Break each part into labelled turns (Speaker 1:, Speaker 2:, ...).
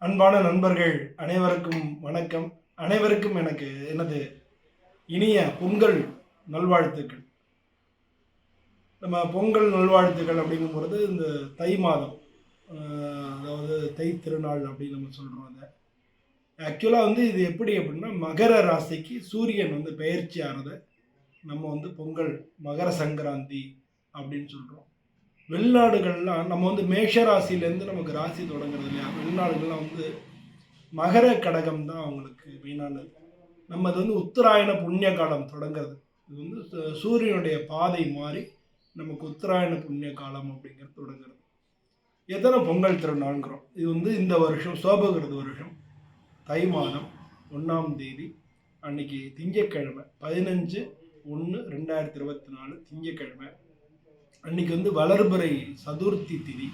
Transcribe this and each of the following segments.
Speaker 1: அன்பான நண்பர்கள் அனைவருக்கும் வணக்கம். அனைவருக்கும் எனது இனிய பொங்கல் நல்வாழ்த்துக்கள். நம்ம பொங்கல் நல்வாழ்த்துக்கள் அப்படிங்கும்பொழுது இந்த தை மாதம், அதாவது தை திருநாள் அப்படின்னு நம்ம சொல்கிறோம். அதை ஆக்சுவலாக இது எப்படி அப்படின்னா, மகர ராசிக்கு சூரியன் பெயர்ச்சி ஆனதை நம்ம பொங்கல் மகர சங்கராந்தி அப்படின்னு சொல்கிறோம். வெளிநாடுகள்லாம் நம்ம மேஷ ராசியிலேருந்து நமக்கு ராசி தொடங்குறது இல்லையா? வெளிநாடுகள்லாம் மகர கடகம் தான் அவங்களுக்கு மெயினானது. நம்ம அது உத்தராயண புண்ணிய காலம் தொடங்குறது. இது சூரியனுடைய பாதை மாறி நமக்கு உத்தராயண புண்ணிய காலம் அப்படிங்கிறது தொடங்குறது. எத்தனை பொங்கல் திருநாள்ங்கிறோம். இது இந்த வருஷம் சோபகிருது வருஷம் தை மாதம் 1ஆம் தேதி அன்னைக்கு திங்கக்கிழமை 15/1/2024 திங்கக்கிழமை அன்னைக்கு வளர்பிறை சதுர்த்தி திதி.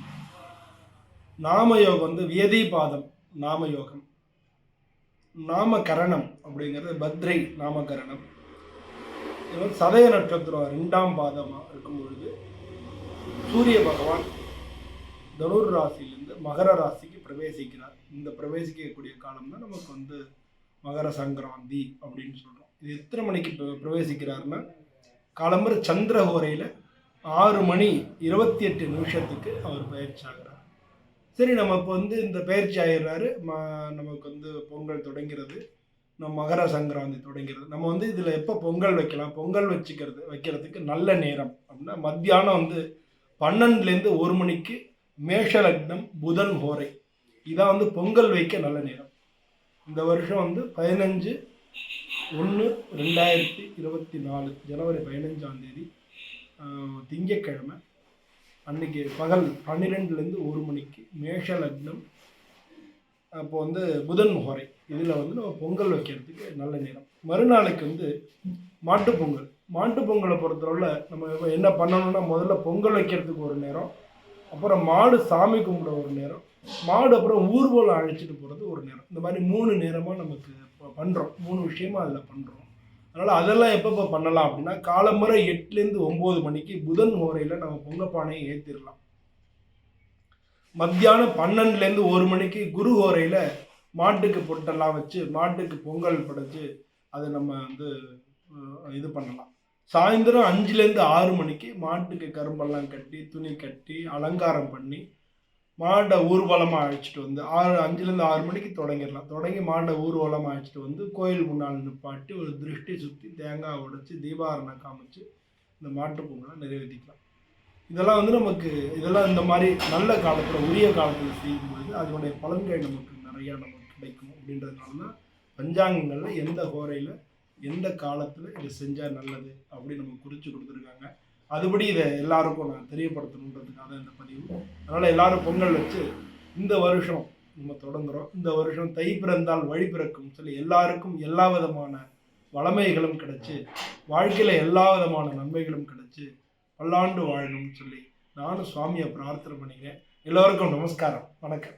Speaker 1: நாமயோகம் வியதிபாதம் நாமயோகம். நாமகரணம் அப்படிங்கிறது பத்ரை நாமகரணம். சதய நட்சத்திரம் 2ஆம் பாதமாக இருக்கும் பொழுது சூரிய பகவான் தனுர் ராசியிலிருந்து மகர ராசிக்கு பிரவேசிக்கிறார். இந்த பிரவேசிக்கக்கூடிய காலம் தான் நமக்கு மகர சங்கராந்தி அப்படின்னு சொல்கிறோம். இது எத்தனை மணிக்கு பிரவேசிக்கிறாருன்னா, காலம்பர சந்திரஹோரையில் 6:28 அவர் பயிற்சி ஆகிறார். சரி, நம்ம இப்போ இந்த பயிற்சி ஆகிடுறாரு. நமக்கு பொங்கல் தொடங்கிறது, நம்ம மகர சங்கராந்தி தொடங்கிறது. நம்ம இதில் எப்போ பொங்கல் வைக்கலாம்? பொங்கல் வைக்கிறதுக்கு நல்ல நேரம் அப்படின்னா மத்தியானம் 12லேருந்து 1 மணிக்கு மேஷ லக்னம் புதன் ஹோரை. இதான் பொங்கல் வைக்க நல்ல நேரம். இந்த வருஷம் 15/1/2024 ஜனவரி 15ஆம் தேதி திங்கக்கிழமை அன்னைக்கு பகல் 12லேருந்து 1 மணிக்கு மேஷ லக்னம். அப்போ புதன் முகரை. இதில் நம்ம பொங்கல் வைக்கிறதுக்கு நல்ல நேரம். மறுநாளைக்கு மாட்டுப்பொங்கல். மாட்டுப்பொங்கலை பொறுத்தவரை நம்ம என்ன பண்ணணும்னா, முதல்ல பொங்கல் வைக்கிறதுக்கு ஒரு நேரம், அப்புறம் மாடு சாமி கும்பிட ஒரு நேரம், மாடு அப்புறம் ஊர்வலம் அழைச்சிட்டு போகிறது ஒரு நேரம். இந்த மாதிரி 3 நேரமாக நமக்கு பண்ணுறோம். 3 விஷயமா அதில் பண்ணுறோம். அதனால் அதெல்லாம் எப்போ பண்ணலாம் அப்படின்னா, காலம்பரை 8லேருந்து 9 மணிக்கு புதன் ஹோரையில் நம்ம பொங்கப்பானையை ஏற்றிடலாம். மத்தியானம் 12லேருந்து 1 மணிக்கு குரு ஹோரையில் மாட்டுக்கு பொட்டெல்லாம் வச்சு மாட்டுக்கு பொங்கல் படைச்சு அதை நம்ம இது பண்ணலாம். சாயந்தரம் 5லேருந்து 6 மணிக்கு மாட்டுக்கு கரும்பெல்லாம் கட்டி துணி கட்டி அலங்காரம் பண்ணி மாட்டை ஊர்வலமாக அழைச்சிட்டு 5லேருந்து 6 மணிக்கு தொடங்கிடலாம். தொடங்கி மாட்டை ஊர்வலமாக அழைச்சிட்டு கோயில் முன்னால் நிப்பாட்டி ஒரு திருஷ்டி சுற்றி தேங்காய் உடைச்சி தீபாரணம் காமிச்சு இந்த மாட்டு பொங்கலை நிறைவேற்றிக்கலாம். இதெல்லாம் நமக்கு இந்த மாதிரி நல்ல காலத்தில் உரிய காலத்தில் செய்யும்பொழுது அதனுடைய பலன்கள் நமக்கு நிறையா நமக்கு கிடைக்கும். அப்படின்றதுனால தான் பஞ்சாங்கங்களில் எந்த ஹோரையில் எந்த காலத்தில் இதை செஞ்சால் நல்லது அப்படின்னு நமக்கு குறித்து கொடுத்துருக்காங்க. அதுபடி இதை எல்லாருக்கும் நான் தெரியப்படுத்தணுன்றதுக்காக இந்த பதிவு. அதனால் எல்லாரும் பொங்கல் வச்சு இந்த வருஷம் நம்ம தொடங்குகிறோம். இந்த வருஷம் தை பிறந்தால் வழி பிறக்கும் சொல்லி எல்லாருக்கும் எல்லா விதமான வளமைகளும் கிடைச்சி வாழ்க்கையில் எல்லா விதமான நன்மைகளும் கிடைச்சி பல்லாண்டு வாழணும்னு சொல்லி நானும் சுவாமியை பிரார்த்தனை பண்ணிக்கிறேன். எல்லோருக்கும் நமஸ்காரம், வணக்கம்.